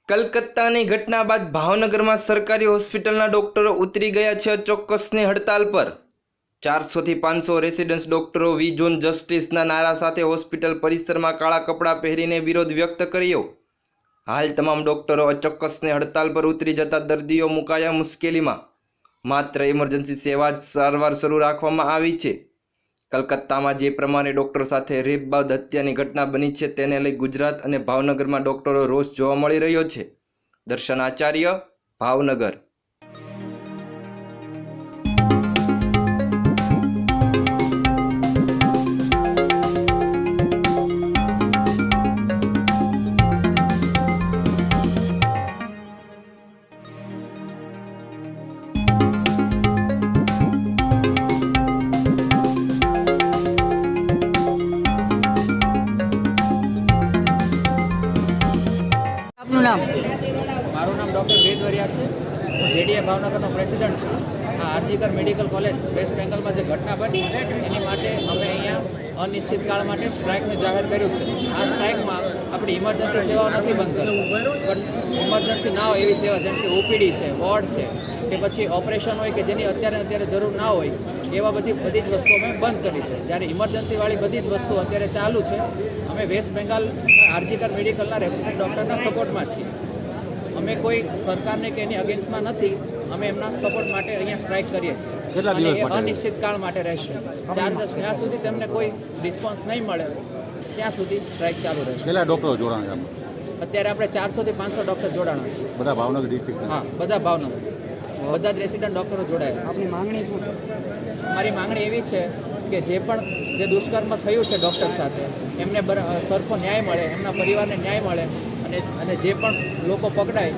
કલકત્તાની ઘટના બાદ ભાવનગરમાં સરકારી હોસ્પિટલના ડોક્ટરો ઉતરી ગયા છે અચોક્કસની હડતાલ પર। 400 થી 500 રેસિડેન્સ ડોક્ટરો વી ઝોન જસ્ટિસના નારા સાથે હોસ્પિટલ પરિસરમાં કાળા કપડાં પહેરીને વિરોધ વ્યક્ત કર્યો। હાલ તમામ ડોક્ટરો અચોક્કસની હડતાલ પર ઉતરી જતા દર્દીઓ મુકાયા મુશ્કેલીમાં। માત્ર ઇમરજન્સી સેવા જ સારવાર શરૂ રાખવામાં આવી છે। કલકત્તામાં જે પ્રમાણે ડોક્ટરો સાથે રેપ બાદ હત્યાની ઘટના બની છે તેને લઈ ગુજરાત અને ભાવનગરમાં ડોક્ટરો રોષ જોવા મળી રહ્યો છે। દર્શન આચાર્ય, ભાવનગર। મારું નામ ડૉક્ટર વેદવરિયા છે। જેડીએ ભાવનગરનો પ્રેસિડન્ટ છું। આ આરજીકર મેડિકલ કોલેજ વેસ્ટ બેંગલમાં જે ઘટના બની એની માટે અમે અહીંયા અનિશ્ચિત કાળ માટે સ્ટ્રાઇકને જાહેર કર્યું છે। આ સ્ટ્રાઇકમાં આપણી ઇમરજન્સી સેવાઓ નથી બંધ કરવી, પણ ઇમરજન્સી ના હોય એવી સેવા જેમ કે ઓપીડી છે, વોર્ડ છે, કે પછી ઓપરેશન હોય કે જેની અત્યારે જરૂર ના હોય એવા બધી જ વસ્તુઓ અમે બંધ કરી છે। જ્યારે ઇમરજન્સીવાળી બધી જ વસ્તુઓ અત્યારે ચાલુ છે। અમે વેસ્ટ બેંગાલ આરજીકર મેડિકલના રેસિડેન્ટ ડૉક્ટરના સપોર્ટમાં છીએ। અમે કોઈ સરકારને કે એની અગેન્સ્ટમાં નથી, અમે એમના સપોર્ટ માટે અહીંયા સ્ટ્રાઇક કરીએ છીએ અને એ અનિશ્ચિત કાળ માટે રહેશે। 4 દિવસ જ્યાં સુધી તેમને કોઈ રિસ્પોન્સ નહીં મળે ત્યાં સુધી સ્ટ્રાઇક ચાલુ રહેશે। કેટલા ડૉક્ટરો જોડાણા છે? અત્યારે આપણે 400 થી 500 ડૉક્ટર જોડાણા છે। બધા ભાવનગર ડિસ્ટ્રિક્ટ? હા, બધા ભાવનગર, બધા જ રેસિડન્ટ ડૉક્ટરો જોડાયા। આપણી માંગણી શું? અમારી માંગણી એવી છે કે જે દુષ્કર્મ થયું છે ડૉક્ટર સાથે એમને સરખો ન્યાય મળે, એમના પરિવારને ન્યાય મળે અને જે પણ લોકો પકડાય